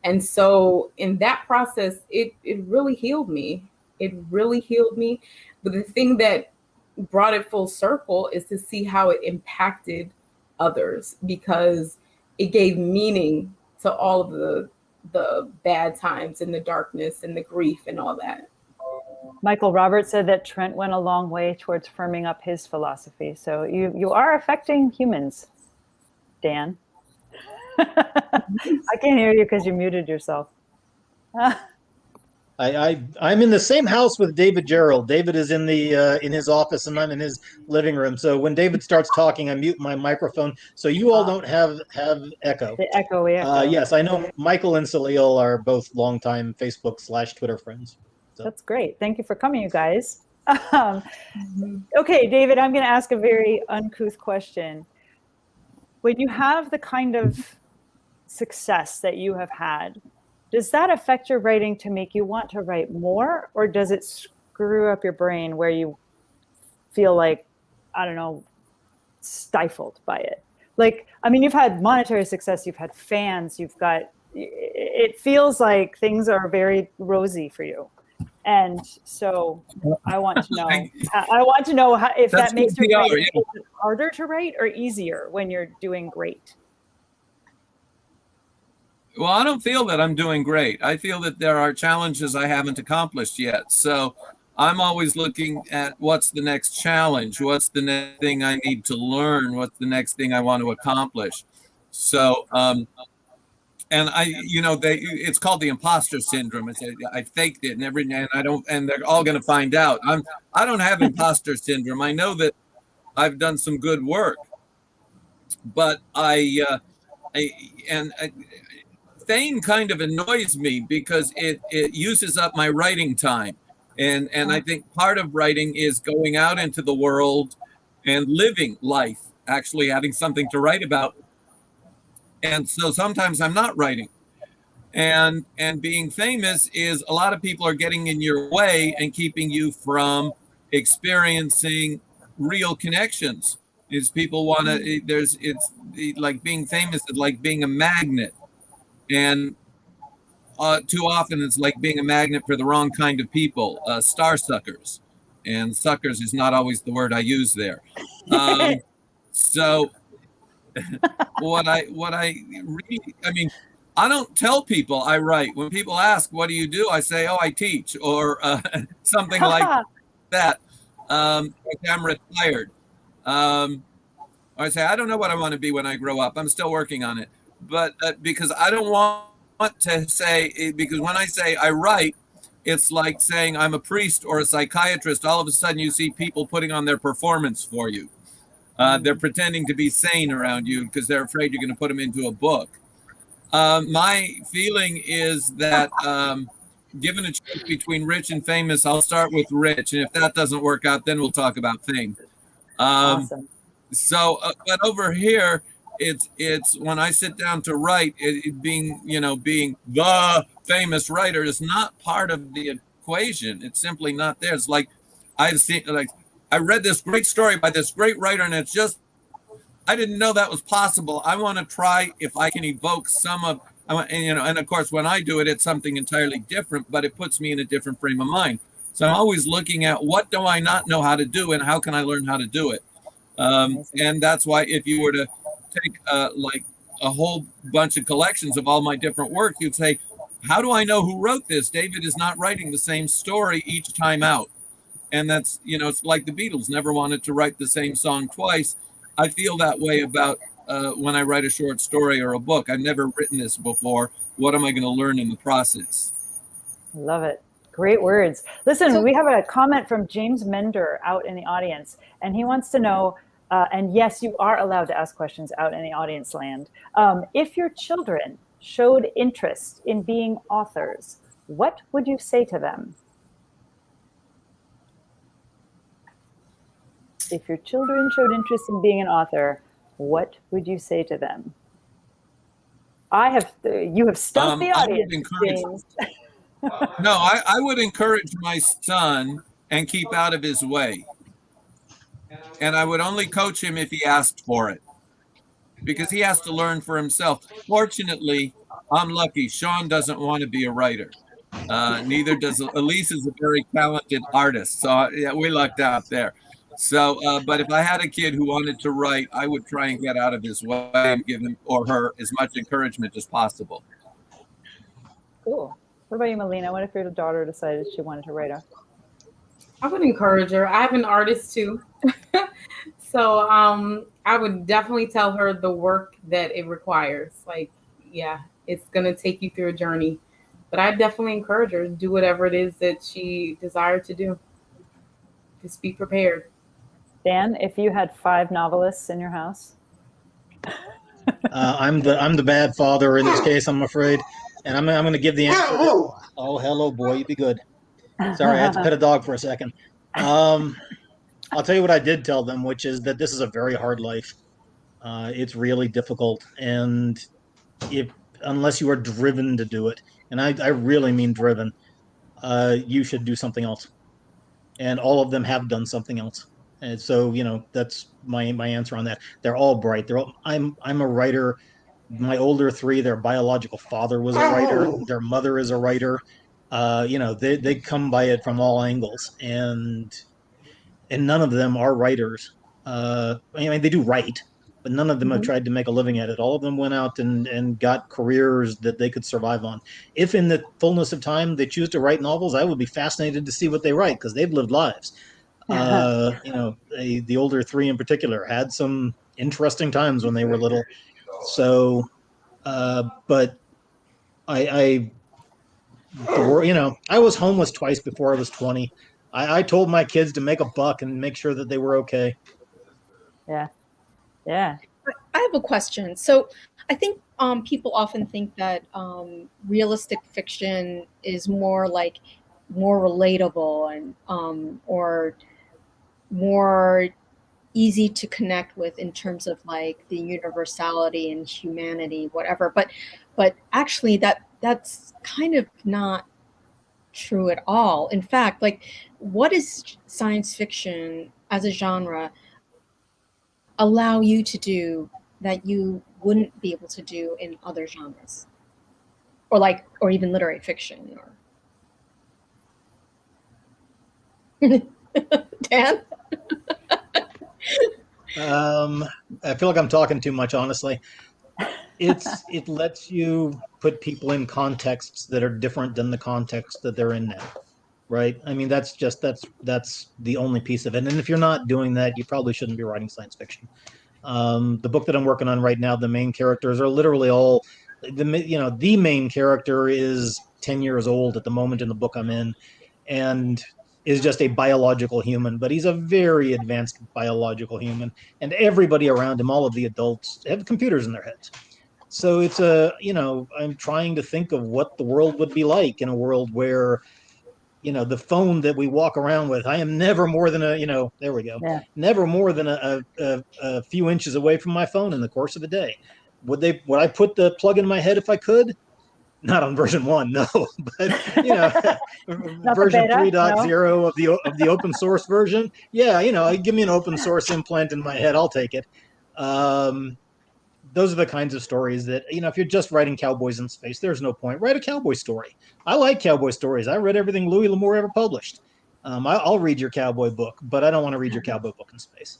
And so in that process, it really healed me. It really healed me. But the thing that brought it full circle is to see how it impacted others, because it gave meaning to all of the bad times and the darkness and the grief and all that. Michael Roberts said that Trent went a long way towards firming up his philosophy. So you are affecting humans, Dan. I can't hear you because you muted yourself. I'm in the same house with David Gerrold. David is in his office and I'm in his living room. So when David starts talking, I mute my microphone so you all don't have echo. The echo. Yes, I know Michael and Salil are both longtime Facebook/Twitter friends. So. That's great. Thank you for coming, you guys. Okay, David, I'm going to ask a very uncouth question. When you have the kind of success that you have had, does that affect your writing to make you want to write more, or does it screw up your brain where you feel like, I don't know, stifled by it? Like, I mean, you've had monetary success, you've had fans, it feels like things are very rosy for you. And so I want to know, if that makes your writing harder to write or easier when you're doing great. Well, I don't feel that I'm doing great. I feel that there are challenges I haven't accomplished yet. So I'm always looking at what's the next challenge, what's the next thing I need to learn, what's the next thing I want to accomplish. So, and it's called the imposter syndrome. It's I faked it, and they're all going to find out. I don't have imposter syndrome. I know that I've done some good work, but fame kind of annoys me because it uses up my writing time. And I think part of writing is going out into the world and living life, actually having something to write about. And so sometimes I'm not writing. And being famous is a lot of people are getting in your way and keeping you from experiencing real connections. Is people want to, it's like being famous is like being a magnet. And too often it's like being a magnet for the wrong kind of people, star suckers. And suckers is not always the word I use there. So what I really, I mean, I don't tell people I write. When people ask, what do you do? I say, oh, I teach, or something like that. I'm retired. Or I say, I don't know what I want to be when I grow up. I'm still working on it. But because I don't want to say, because when I say I write, it's like saying I'm a priest or a psychiatrist. All of a sudden you see people putting on their performance for you. They're pretending to be sane around you because they're afraid you're going to put them into a book. My feeling is that given a choice between rich and famous, I'll start with rich. And if that doesn't work out, then we'll talk about fame. Awesome. So, but over here, it's when I sit down to write, being the famous writer is not part of the equation. It's simply not there. It's like I read this great story by this great writer, and it's just, I didn't know that was possible. I want to try if I can evoke some of And of course, when I do it, it's something entirely different, but it puts me in a different frame of mind. So I'm always looking at what do I not know how to do and how can I learn how to do it. And that's why if you were to take like a whole bunch of collections of all my different work, you'd say, how do I know who wrote this? David is not writing the same story each time out. And that's, it's like the Beatles never wanted to write the same song twice. I feel that way about when I write a short story or a book. I've never written this before. What am I going to learn in the process? Love it. Great words. Listen, we have a comment from James Mender out in the audience, and he wants to know, and yes, you are allowed to ask questions out in the audience land. If your children showed interest in being authors, what would you say to them? If your children showed interest in being an author, what would you say to them? You have stumped the audience, James. No, I would encourage my son and keep out of his way. And I would only coach him if he asked for it, because he has to learn for himself. Fortunately, I'm lucky. Sean doesn't want to be a writer. Neither does Elise. Is a very talented artist. So yeah, we lucked out there. So, but if I had a kid who wanted to write, I would try and get out of his way and give him or her as much encouragement as possible. Cool. What about you, Malena? What if your daughter decided she wanted to write I would encourage her. I have an artist too. So I would definitely tell her the work that it requires. Like, yeah, it's going to take you through a journey. But I definitely encourage her to do whatever it is that she desired to do. Just be prepared. Dan, if you had 5 novelists in your house? I'm the bad father in this case, I'm afraid. And I'm going to give the answer. Oh, hello, boy. You be good. Sorry, I had to pet a dog for a second. I'll tell you what I did tell them, which is that this is a very hard life. It's really difficult. And unless you are driven to do it, and I really mean driven, you should do something else. And all of them have done something else. And so, that's my answer on that. They're all bright. I'm a writer. My older 3, their biological father was a writer. Their mother is a writer. They come by it from all angles, and none of them are writers. They do write, but none of them have tried to make a living at it. All of them went out and got careers that they could survive on. If in the fullness of time they choose to write novels, I would be fascinated to see what they write, because they've lived lives. The older 3 in particular had some interesting times when they were little. So, but I was homeless twice before I was 20. I told my kids to make a buck and make sure that they were okay. Yeah. I have a question. So I think people often think that realistic fiction is more relatable and or more easy to connect with in terms of like the universality and humanity, whatever. But actually that's kind of not true at all. In fact, like, what is science fiction as a genre allow you to do that you wouldn't be able to do in other genres, or even literary fiction? Dan? I feel like I'm talking too much, honestly. It lets you put people in contexts that are different than the context that they're in now, right? I mean, that's the only piece of it. And if you're not doing that, you probably shouldn't be writing science fiction. The book that I'm working on right now, the main characters are literally all the main character is 10 years old at the moment in the book I'm in, and is just a biological human, but he's a very advanced biological human, and everybody around him, all of the adults, have computers in their heads. So it's I'm trying to think of what the world would be like in a world where, the phone that we walk around with, I am never more than there we go. Yeah. Never more than a few inches away from my phone in the course of a day. Would I put the plug in my head if I could? Not on version 1, no, but version 3.0 of the open source version. Yeah, give me an open source implant in my head, I'll take it. those are the kinds of stories that, if you're just writing cowboys in space, there's no point. Write a cowboy story. I like cowboy stories. I read everything Louis L'Amour ever published. I'll read your cowboy book, but I don't want to read your cowboy book in space.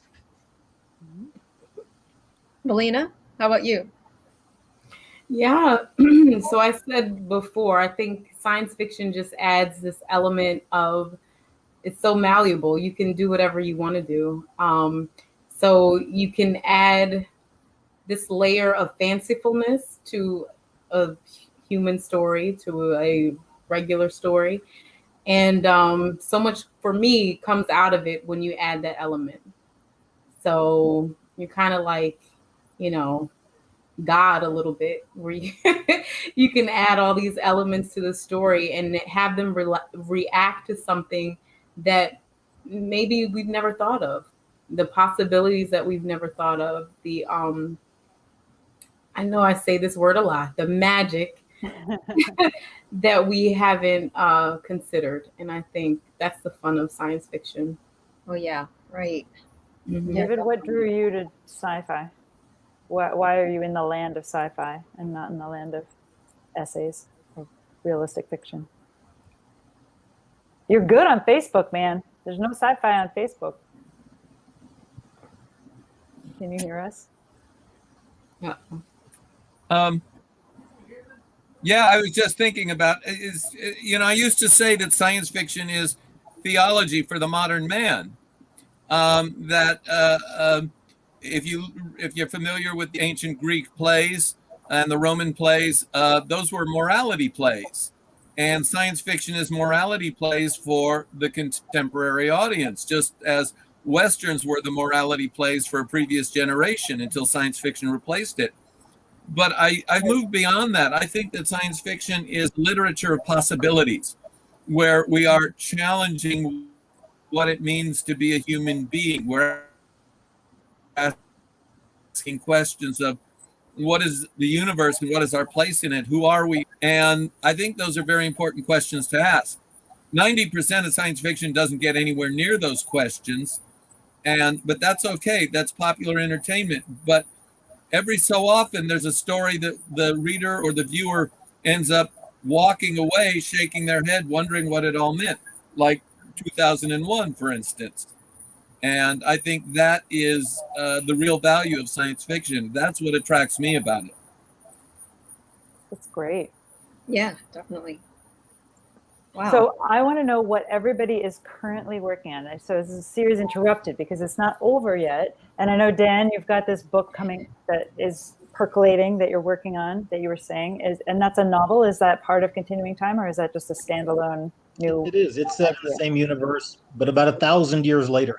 Malena, how about you? Yeah. So I said before, I think science fiction just adds this element of, it's so malleable. You can do whatever you want to do. So you can add this layer of fancifulness to a human story, to a regular story. And so much for me comes out of it when you add that element. So you're kind of like, God a little bit, where you can add all these elements to the story and have them react to something that maybe we've never thought of, the possibilities that we've never thought of, the I know I say this word a lot, the magic that we haven't considered. And I think that's the fun of science fiction. Oh yeah, right. Mm-hmm. David, what drew you to sci-fi? Why are you in the land of sci-fi and not in the land of essays or realistic fiction? You're good on Facebook, man. There's no sci-fi on Facebook. Can you hear us? Yeah, I was just thinking about I used to say that science fiction is theology for the modern man. If you're familiar with the ancient Greek plays and the Roman plays, those were morality plays. And science fiction is morality plays for the contemporary audience, just as Westerns were the morality plays for a previous generation until science fiction replaced it. But I've moved beyond that. I think that science fiction is literature of possibilities, where we are challenging what it means to be a human being. We're asking questions of what is the universe and what is our place in it? Who are we? And I think those are very important questions to ask. 90% of science fiction doesn't get anywhere near those questions. But that's okay. That's popular entertainment. But every so often there's a story that the reader or the viewer ends up walking away, shaking their head, wondering what it all meant, like 2001, for instance. And I think that is the real value of science fiction. That's what attracts me about it. That's great. Yeah, definitely. Wow. So I want to know what everybody is currently working on. So this is a series interrupted because it's not over yet. And I know, Dan, you've got this book coming that is percolating that you're working on, that you were saying, and that's a novel. Is that part of Continuing Time, or is that just a standalone new? It is. It's set in the same universe, but about 1,000 years later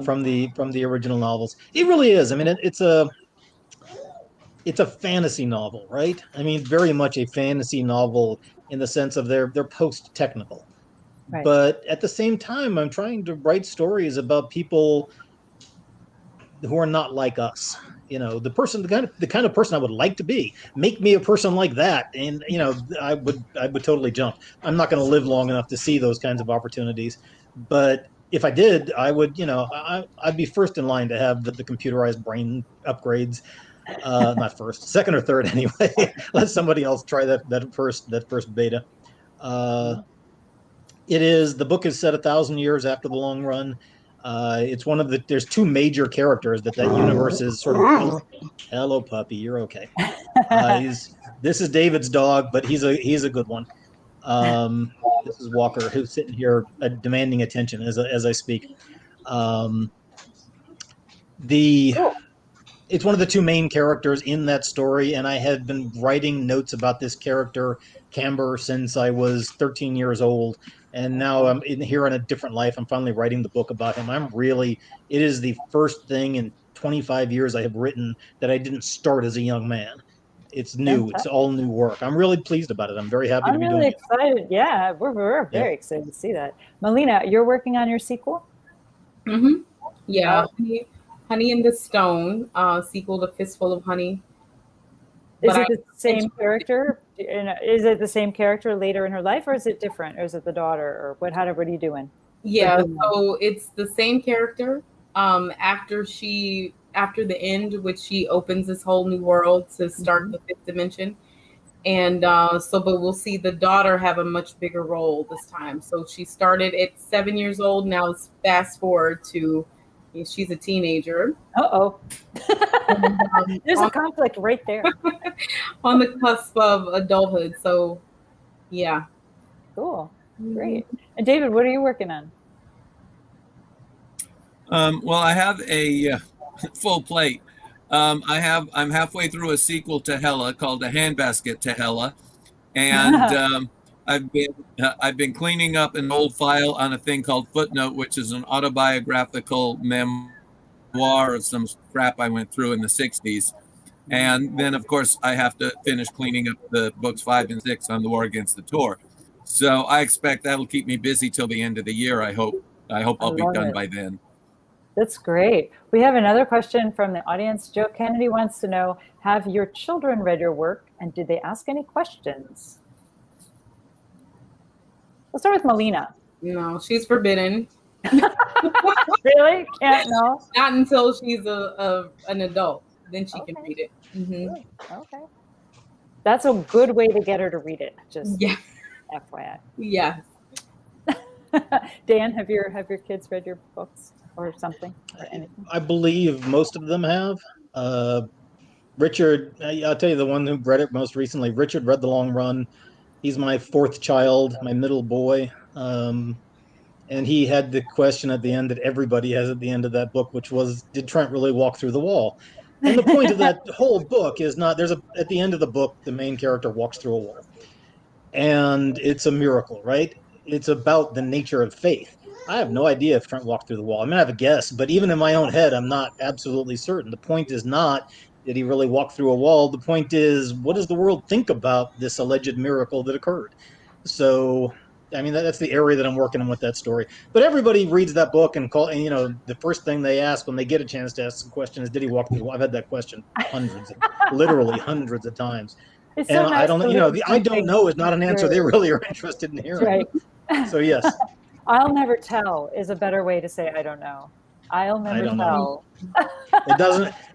from the original novels. It really is. I mean, it's a fantasy novel, right? I mean, very much a fantasy novel in the sense of they're post-technical. Right. But at the same time, I'm trying to write stories about people who are not like us. The kind of person I would like to be. Make me a person like that, and I would totally jump. I'm not going to live long enough to see those kinds of opportunities, but if I did, I would. I'd be first in line to have the computerized brain upgrades. Not first, second or third anyway. Let somebody else try that first beta. The book is set 1,000 years after the long run. It's there's two major characters that universe is sort of. Hello, puppy, you're okay. This is David's dog, but he's a good one. This is Walker, who's sitting here demanding attention as I speak. It's one of the two main characters in that story, and I had been writing notes about this character, Camber, since I was 13 years old, and now I'm here in a different life. I'm finally writing the book about him. It is the first thing in 25 years I have written that I didn't start as a young man. It's new. It's all new work. I'm really pleased about it. I'm very happy to be doing it. I'm really excited. Yeah, we're very excited to see that. Malena, you're working on your sequel? Mm-hmm. Yeah. Honey in the Stone, sequel to Fistful of Honey. Is it the same character? Is it the same character later in her life, or is it different? Or is it the daughter? Or what are you doing? Yeah, so it's the same character. After she after the end, which she opens this whole new world to start the fifth dimension. And but we'll see the daughter have a much bigger role this time. So she started at 7 years old. Now it's fast forward to she's a teenager. Uh-oh. There's a conflict right there. On the cusp of adulthood. So, yeah. Cool. Great. And David, what are you working on? Well, I have a full plate. I'm halfway through a sequel to Hella called A Handbasket to Hella, and I've been cleaning up an old file on a thing called Footnote, which is an autobiographical memoir of some crap I went through in the 60s. And then, of course, I have to finish cleaning up the books 5 and 6 on the War Against the Tor. So I expect that'll keep me busy till the end of the year. I hope I'll be done by then. That's great. We have another question from the audience. Joe Kennedy wants to know, have your children read your work and did they ask any questions? We'll start with Malena. No, she's forbidden. Really? Can't know? Not until she's an adult. Then she can read it. Mm-hmm. Okay. That's a good way to get her to read it. Just FYI. Yeah. Dan, have your kids read your books or something or anything? I believe most of them have. Richard, I'll tell you the one who read it most recently. Richard read The Long Run. He's my 4th child, my middle boy. And he had the question at the end that everybody has at the end of that book, which was, did Trent really walk through the wall? And the point of that whole book is not, at the end of the book, the main character walks through a wall. And it's a miracle, right? It's about the nature of faith. I have no idea if Trent walked through the wall. I mean, I have a guess, but even in my own head, I'm not absolutely certain. The point is not, did he really walk through a wall? The point is, what does the world think about this alleged miracle that occurred? So, I mean, that's the area that I'm working on with that story. But everybody reads that book and the first thing they ask when they get a chance to ask the question is, did he walk through the wall? I've had that question literally hundreds of times. It's and so nice I don't know, I don't know is not an answer they really are interested in hearing. Right. So yes. I'll never tell is a better way to say I don't know. I'll never tell.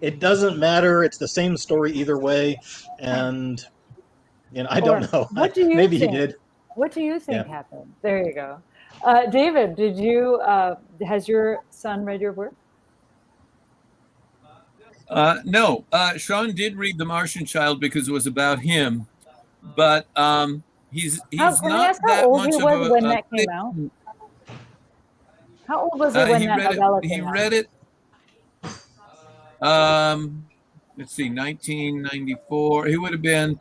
It doesn't matter. It's the same story either way. And I don't know. What do you Maybe think? he did. What do you think happened? There you go. David, has your son read your work? No, Sean did read The Martian Child because it was about him, but he's not that much of a when that came out? How old was he when that novella came out? He read it, let's see, 1994. He would have been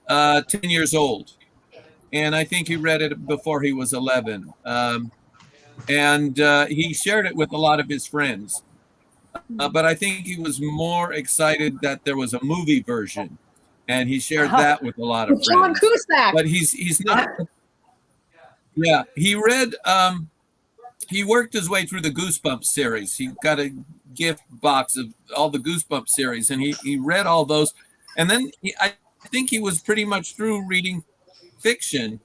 10 years old. And I think he read it before he was 11. And he shared it with a lot of his friends. But I think he was more excited that there was a movie version. And he shared that with a lot of friends. But he's not. Yeah, he read, he worked his way through the Goosebumps series. He got a gift box of all the Goosebumps series. And he read all those. And then I think he was pretty much through reading fiction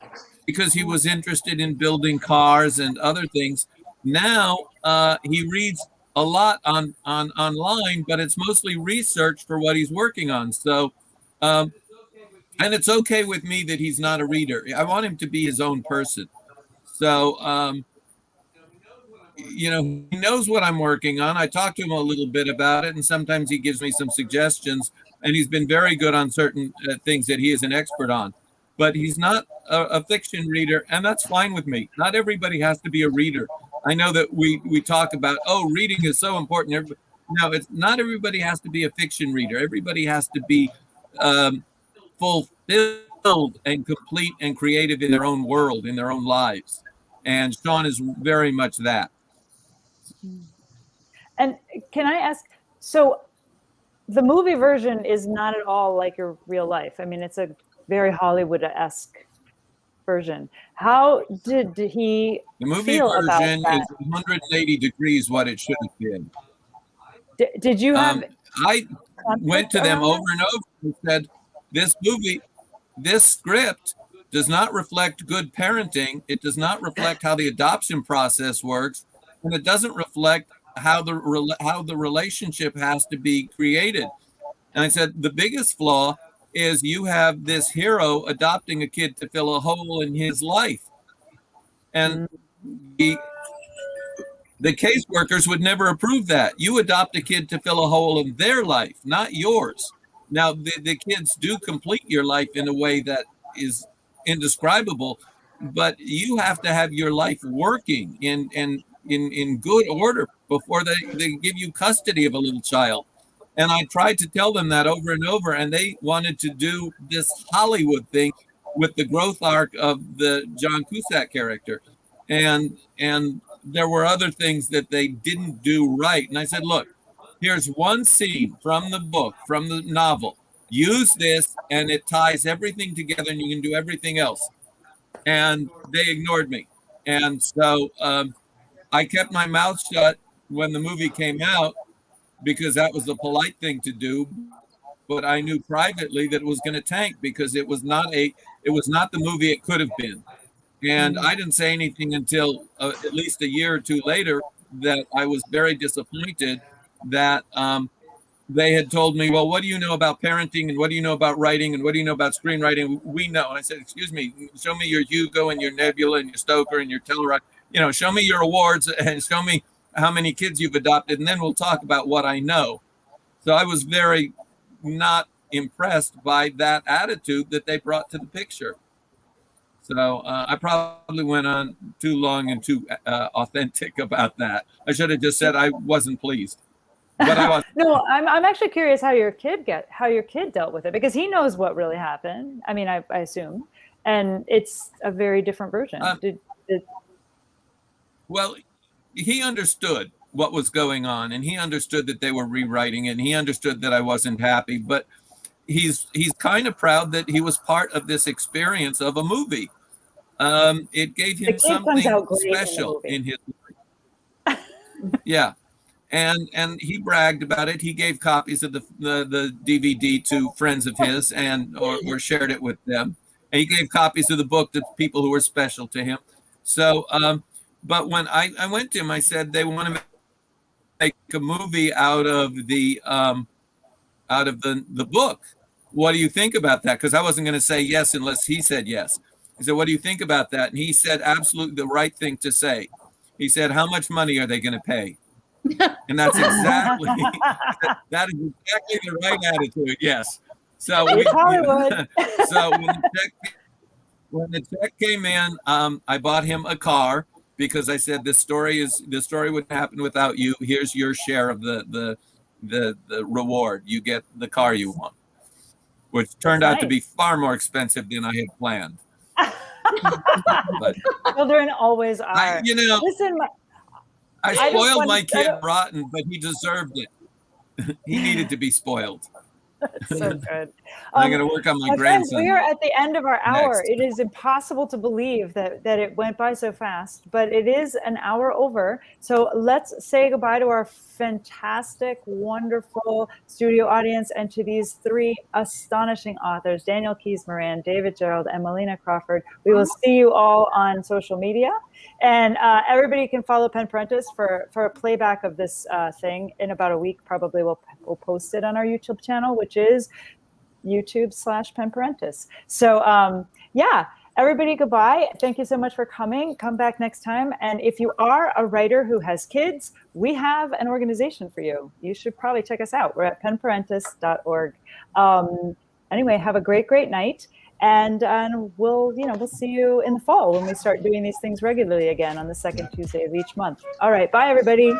because he was interested in building cars and other things. Now he reads a lot online, but it's mostly research for what he's working on. So, and it's okay with me that he's not a reader. I want him to be his own person. So, he knows what I'm working on. I talk to him a little bit about it, and sometimes he gives me some suggestions, and he's been very good on certain things that he is an expert on. But he's not a fiction reader, and that's fine with me. Not everybody has to be a reader. I know that we talk about, reading is so important. No, it's not everybody has to be a fiction reader. Everybody has to be fulfilled and complete and creative in their own world, in their own lives. And Sean is very much that. And can I ask, so the movie version is not at all like your real life. I mean, it's a very Hollywood-esque version. How did he feel about that? The movie version is 180 degrees what it should have been. Did you have... I went to them over and over and said, this script does not reflect good parenting. It does not reflect how the adoption process works. And it doesn't reflect how the relationship has to be created. And I said, the biggest flaw is you have this hero adopting a kid to fill a hole in his life. And the caseworkers would never approve that. You adopt a kid to fill a hole in their life, not yours. Now, the kids do complete your life in a way that is indescribable, but you have to have your life working in good order before they give you custody of a little child. And I tried to tell them that over and over, and they wanted to do this Hollywood thing with the growth arc of the John Cusack character. And there were other things that they didn't do right. And I said, look, here's one scene from the book, from the novel. Use this, and it ties everything together, and you can do everything else. And they ignored me. And so I kept my mouth shut when the movie came out, because that was the polite thing to do. But I knew privately that it was going to tank, because it was not the movie it could have been. And I didn't say anything until at least a year or two later that I was very disappointed that they had told me, well, what do you know about parenting, and what do you know about writing, and what do you know about screenwriting? We know. And I said, excuse me, show me your Hugo and your Nebula and your Stoker and your Telluride. Show me your awards and show me how many kids you've adopted, and then we'll talk about what I know. So I was very not impressed by that attitude that they brought to the picture. So I probably went on too long and too authentic about that. I should have just said I wasn't pleased. But I was. No, I'm actually curious how your kid dealt with it, because he knows what really happened. I mean, I assume, and it's a very different version. Well, he understood what was going on, and he understood that they were rewriting it, and he understood that I wasn't happy, but he's kind of proud that he was part of this experience of a movie. It gave him something special in his life. Yeah. And he bragged about it. He gave copies of the DVD to friends of his or shared it with them. And he gave copies of the book to people who were special to him. So, but when I went to him, I said, they want to make a movie out of the book. What do you think about that? Because I wasn't going to say yes unless he said yes. He said, what do you think about that? And he said absolutely the right thing to say. He said, how much money are they going to pay? And that's exactly that is exactly the right attitude. Yes. So so when the check came in, I bought him a car, because I said this story wouldn't happen without you. Here's your share of the reward. You get the car you want, which turned out to be far more expensive than I had planned. But children always are. Listen. I spoiled my kid rotten, but he deserved it. He needed to be spoiled. That's so good. I'm going to work on my grandson. Friends, we are at the end of our hour. Next. It is impossible to believe that it went by so fast, but it is an hour over. So let's say goodbye to our fantastic, wonderful studio audience, and to these three astonishing authors, Daniel Keyes Moran, David Gerrold, and Malena Crawford. We will see you all on social media. And everybody can follow Parentis for a playback of this thing in about a week. Probably we'll post it on our YouTube channel, which is YouTube/Parentis. So yeah, everybody, goodbye. Thank you so much for coming. Come back next time. And if you are a writer who has kids, we have an organization for you. You should probably check us out. We're at penparentis.org. Anyway, have a great night. And we'll see you in the fall when we start doing these things regularly again on the second Tuesday of each month. All right. Bye, everybody.